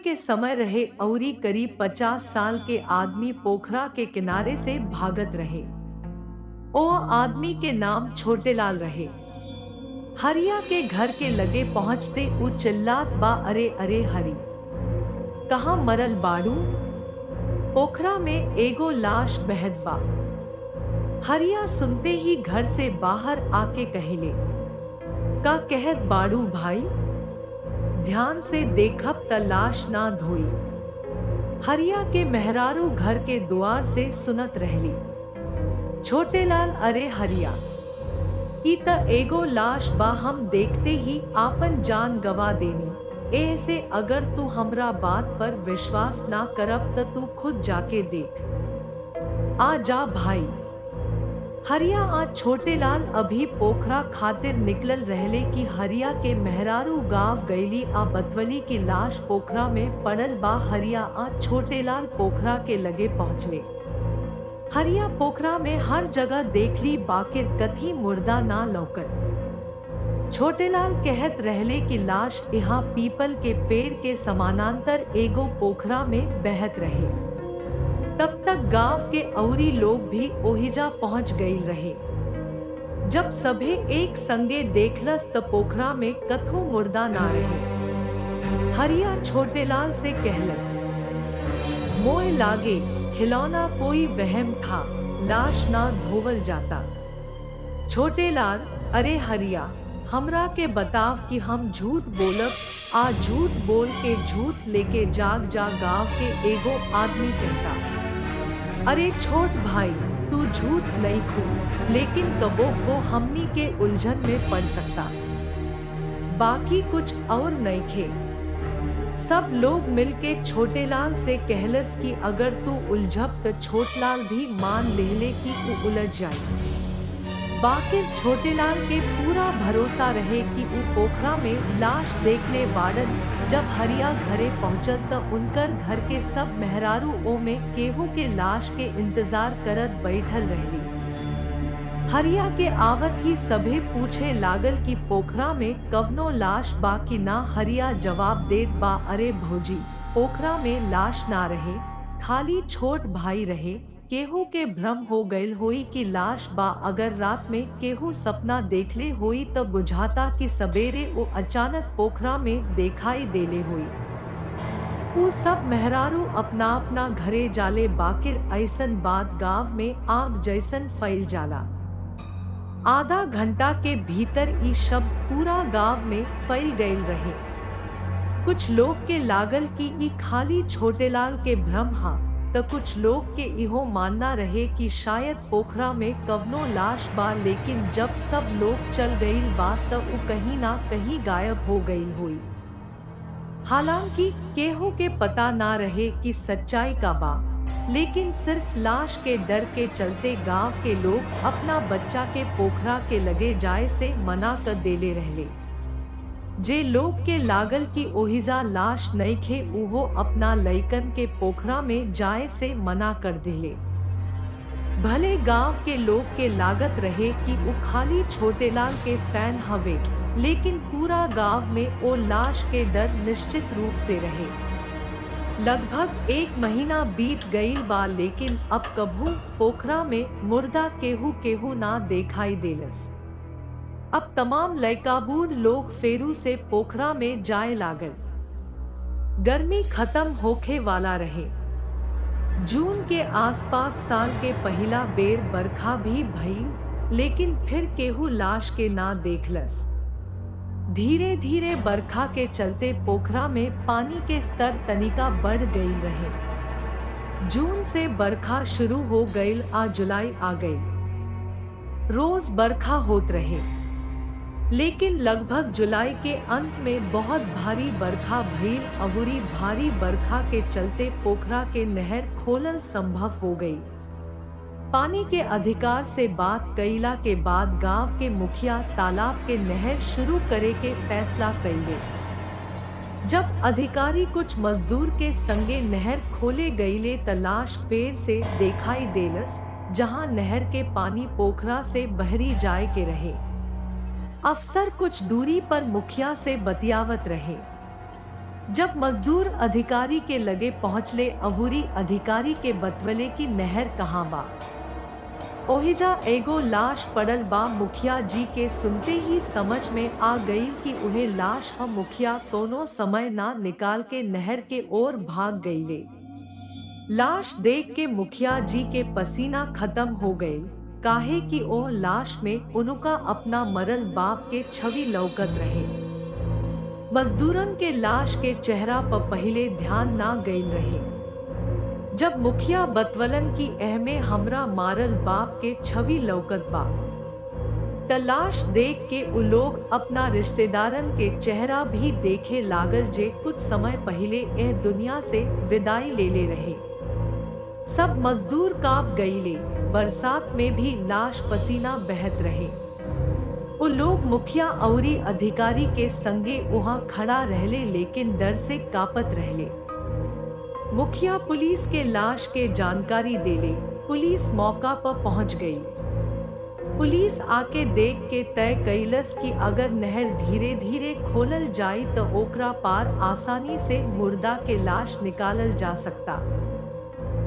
के समय रहे औरी करीब 50 साल के आदमी पोखरा के किनारे से भागत रहे। ओ आदमी के नाम छोटेलाल रहे। हरिया के घर के लगे पहुंचते उ चिल्लात बा, अरे अरे हरी, कहाँ मरल बाड़ू? पोखरा में एगो लाश बहत बा। हरिया सुनते ही घर से बाहर आके कहले, का कहत बाड़ू भाई? ध्यान से देखब त लाश ना धोई। हरिया के मेहरारू घर के द्वार से सुनत रहली। छोटेलाल, अरे हरिया, ई त एगो लाश बा, हम देखते ही आपन जान गवा देनी। ऐसे अगर तू हमरा बात पर विश्वास ना करब त तू खुद जाके देख। आ जा भाई। हरिया आ छोटेलाल अभी पोखरा खातिर निकलल रहले कि हरिया के मेहरारू गांव गईली आ बतवली की लाश पोखरा में पड़ल बा। हरिया आ छोटेलाल पोखरा के लगे पहुंचले। हरिया पोखरा में हर जगह देखली, बाकिर कथी मुर्दा ना लौकत। छोटेलाल कहत रहले कि लाश यहाँ पीपल के पेड़ के समानांतर एगो पोखरा में बहत रहे। तब तक गांव के औरी लोग भी ओहिजा पहुंच गईल रहे। जब सभे एक संगे देखलस त पोखरा में कथू मुर्दा ना रहे। हरिया छोटेलाल से कहलस, मोय लागे खिलौना कोई वहम था, लाश ना धोवल जाता। छोटेलाल, अरे हरिया, हमरा के बताव कि हम झूठ बोलब आ झूठ बोल के झूठ लेके जाग जा गांव के एगो आदमी कहता। अरे छोट भाई, तू झूठ नहीं खू, लेकिन कबो को हमनी के उलझन में पड़ सकता। बाकी कुछ और नहीं खे। सब लोग मिलके छोटेलाल से कहलस कि अगर तू उलझब तो छोटलाल भी मान लेले कि तू उलझ जाए। बाकिर छोटेलाल के पूरा भरोसा रहे कि उ पोखरा में लाश देखले बाड़न। जब हरिया घरे पहुंचत त उनकर घर के सब मेहरारू ओ में केहू के लाश के इंतजार करत बैठल रहली। हरिया के आवत ही सभे पूछे लागल कि पोखरा में कवनो लाश बा कि ना। हरिया जवाब देत बा, अरे भौजी, पोखरा में लाश ना रहे, खाली छोट भाई रहे। केहू के भ्रम हो गईल होई कि लाश बा। अगर रात में केहू सपना देखले होई त बुझाता कि सबेरे वो अचानक पोखरा में देखाई देले होई। वो सब मेहरारू अपना अपना घरे जाले। बाकिर ऐसन बात गांव में आग जैसन फैल जाला। आधा घंटा के भीतर ई शब्द पूरा गांव में फैल गईल रहे। कुछ लोग के लागल कि ई खाली छोटेलाल के भ्रम हा, तो कुछ लोग के इहो मानना रहे कि शायद पोखरा में कवनो लाश बा। लेकिन जब सब लोग चल गईल बा तब वो कहीं ना कहीं गायब हो गई हुई। हालांकि केहू के पता ना रहे कि सच्चाई का बा, लेकिन सिर्फ लाश के डर के चलते गांव के लोग अपना बच्चा के पोखरा के लगे जाए से मना कर देले रहले। जे लोग के लागल कि ओहिजा लाश नइखे, उहो अपना लइकन के पोखरा में जाए से मना कर देले। भले गांव के लोग के लागत रहे कि वो खाली छोटेलाल के फैन हवे, लेकिन पूरा गांव में वो लाश के डर निश्चित रूप से रहे। लगभग 1 महीना बीत गईल बा, लेकिन अब कभू पोखरा में मुर्दा केहू ना देखाई देलस। अब तमाम लइकाबूढ़ लोग फेरू से पोखरा में जाए लागल। गर्मी खत्म होखे वाला रहे। जून के आसपास साल के पहला बेर बरखा भी भइल, लेकिन फिर केहू लाश के ना देखलस। धीरे धीरे बरखा के चलते पोखरा में पानी के स्तर तनिका बढ़ गई रहे। जून से बरखा शुरू हो गईल आ जुलाई आ गई। रोज बरखा होत रहे, लेकिन लगभग जुलाई के अंत में बहुत भारी बरखा भइल। अबुरी भारी बरखा के चलते पोखरा के नहर खोलल संभव हो गई। पानी के अधिकार से बात कईला के बाद गांव के मुखिया तालाब के नहर शुरू करे के फैसला कइले। जब अधिकारी कुछ मजदूर के संगे नहर खोले गईले त लाश पेड़ से दिखाई देलस, जहां नहर के पानी पोखरा से बहरी जाए के रहे। अफसर कुछ दूरी पर मुखिया से बतियावत रहे। जब मजदूर अधिकारी के लगे पहुंचले, अहुरी अधिकारी के बतवले की नहर कहाँ बा। ओहिजा एगो लाश पड़ल बा। मुखिया जी के सुनते ही समझ में आ गई कि उन्हें लाश हम मुखिया दोनों समय ना निकाल के नहर के ओर भाग गईले। लाश देख के मुखिया जी के पसीना खत्म हो गए, काहे कि ओ लाश में उनका अपना मरल बाप के छवि लौकत रहे। मजदूरन के लाश के चेहरा पर पहले ध्यान ना गईल रहे। जब मुखिया बतवलन की एहमे हमरा मारल बाप के छवि लौकत बा, तलाश देख के उ लोग अपना रिश्तेदारन के चेहरा भी देखे लागल जे कुछ समय पहले एह दुनिया से विदाई ले ले रहे। सब मजदूर कांप गईले। बरसात में भी लाश पसीना बहत रहे। उ लोग मुखिया औरी अधिकारी के संगे वहां खड़ा रहले, लेकिन डर से कांपत रहले। मुखिया पुलिस के लाश के जानकारी देले। पुलिस मौका पर पहुंच गई। पुलिस आके देख के तय कैलस कि अगर नहर धीरे धीरे खोलल जाए तो ओकरा पार आसानी से मुर्दा के लाश निकालल जा सकता।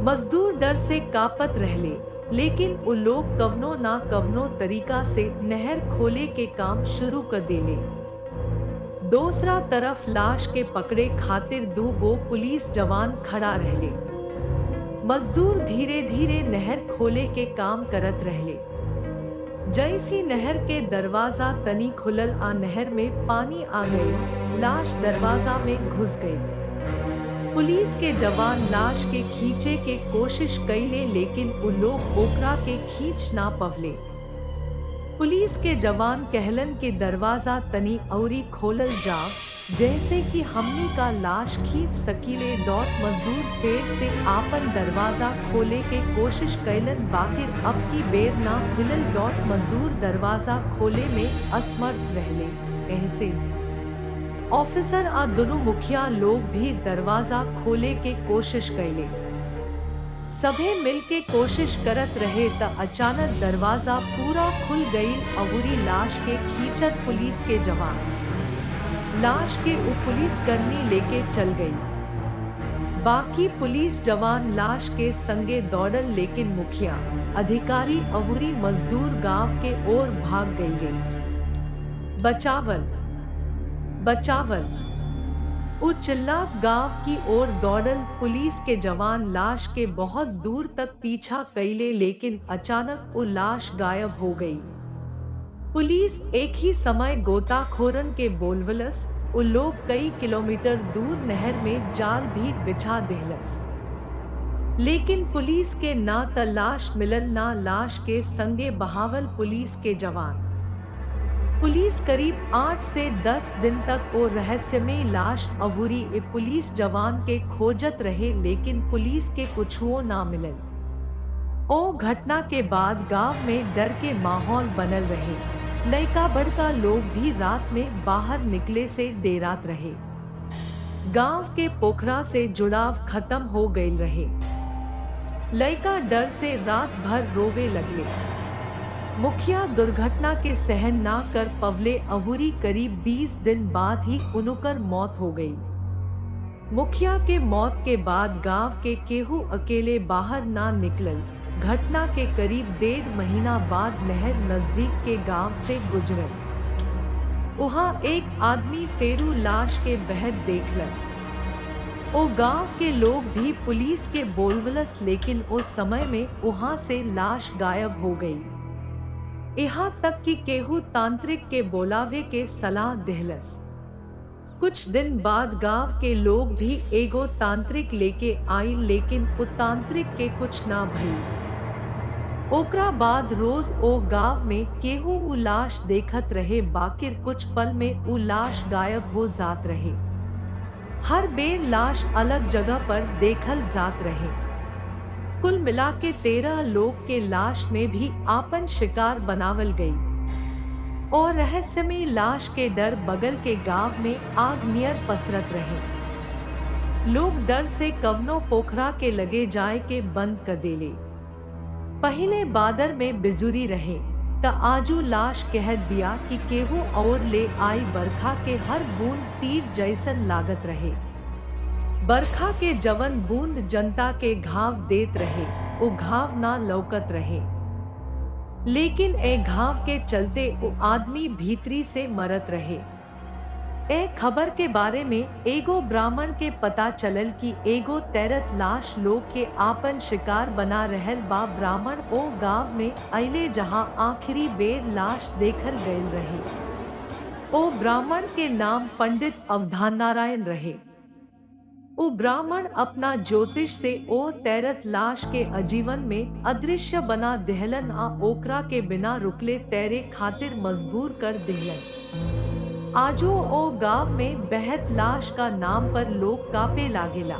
मजदूर डर से कांपत रहले, लेकिन उ लोग कवनो ना कवनो तरीका से नहर खोले के काम शुरू कर देले। दूसरा तरफ लाश के पकड़े खातिर दो पुलिस जवान खड़ा रहले। मजदूर धीरे धीरे नहर खोले के काम करत रहले। जैसी नहर के दरवाजा तनी खुलल आ नहर में पानी आ गए, लाश दरवाजा में घुस गई। पुलिस के जवान लाश के खींचे के कोशिश कैले, लेकिन उ लोग ओकरा के खींच ना पवले। पुलिस के जवान कहलन के दरवाजा तनी औरी खोलल जाव, जैसे कि हमनी का लाश खींच सकीले। डॉट मजदूर फिर से आपन दरवाजा खोले के कोशिश कैलन, बाकिर अब की बेर ना खुलल। डॉट मजदूर दरवाजा खोले में असमर्थ रहले। ऐसे ऑफिसर आ दोनों मुखिया लोग भी दरवाजा खोले के कोशिश कैले। सभे मिलके कोशिश करत रहे त अचानक दरवाजा पूरा खुल गई। अबूरी लाश के खींचत पुलिस के जवान लाश के पुलिस कर्मी लेके चल गई। बाकी पुलिस जवान लाश के संगे दौड़ल, लेकिन मुखिया अधिकारी अबूरी मजदूर गांव के ओर भाग गई। बचावल बचावल उ चिल्लात गांव की ओर दौड़ल। पुलिस के जवान लाश के बहुत दूर तक पीछा कैले, लेकिन अचानक वो लाश गायब हो गई। पुलिस एक ही समय गोताखोरन के बोलवलस। वो लोग कई किलोमीटर दूर नहर में जाल भी बिछा देहलस, लेकिन पुलिस के ना त लाश मिलल ना लाश के संगे बहावल पुलिस के जवान। पुलिस करीब 8 से 10 दिन तक वो रहस्यमय लाश अबूरी पुलिस जवान के खोजत रहे, लेकिन पुलिस के कुछ हो ना मिलल। ओ घटना के बाद गांव में डर के माहौल बनल रहे। लड़का बड़का लोग भी रात में बाहर निकले से डेरात रहे। गांव के पोखरा से जुड़ाव खत्म हो गई रहे। लड़का डर से रात भर रोवे लगले। मुखिया दुर्घटना के सहन ना कर पवले। अबूरी करीब 20 दिन बाद ही उनकर मौत हो गई। मुखिया के मौत के बाद गांव के केहू अकेले बाहर ना निकलल। घटना के करीब 1.5 महीना बाद नहर नजदीक के गांव से गुजरल। वहां एक आदमी फेरू लाश के बहत देखलस। ओ गांव के लोग भी पुलिस के बोलवलस, लेकिन उस समय में वहां से लाश गायब हो गई। यहाँ तक कि केहू तांत्रिक के बोलावे के सलाह देहलस। कुछ दिन बाद गांव के लोग भी एगो तांत्रिक लेके आई, लेकिन उ तांत्रिक के कुछ ना भई। ओकरा बाद रोज ओ गांव में केहू उ लाश देखत रहे, बाकिर कुछ पल में उ लाश गायब हो जात रहे। हर बेर लाश अलग जगह पर देखल जात रहे। कुल मिला के 13 लोग के लाश में भी आपन शिकार बनावल गई। और रहस्यमय लाश के डर बगल के गांव में आग नियर पसरत रहे। लोग डर से कवनो पोखरा के लगे जाए के बंद कर देले। पहले बादर में बिजुरी रहे त आजू लाश कह दिया कि केहू और ले आई। बरखा के हर बूंद तीर जैसन लागत रहे। बरखा के जवन बूंद जनता के घाव देत रहे, वो घाव ना लौकत रहे। लेकिन ए घाव के चलते वो आदमी भीतरी से मरत रहे। ए खबर के बारे में एगो ब्राह्मण के पता चलल कि एगो तैरत लाश लोग के आपन शिकार बना रहल बा। ब्राह्मण ओ गांव में अइले जहां आखिरी बेर लाश देखल गयल रहे। ओ ब्राह्मण के नाम पंडित अवधान नारायण रहे। ओ ब्राह्मण अपना ज्योतिष से ओ तैरत लाश के आजीवन में अदृश्य बना देहलन आ ओकरा के बिना रुकले तैरे खातिर मजबूर कर देहलन। आजो ओ गांव में बहत लाश का नाम पर लोग कापे लागेला।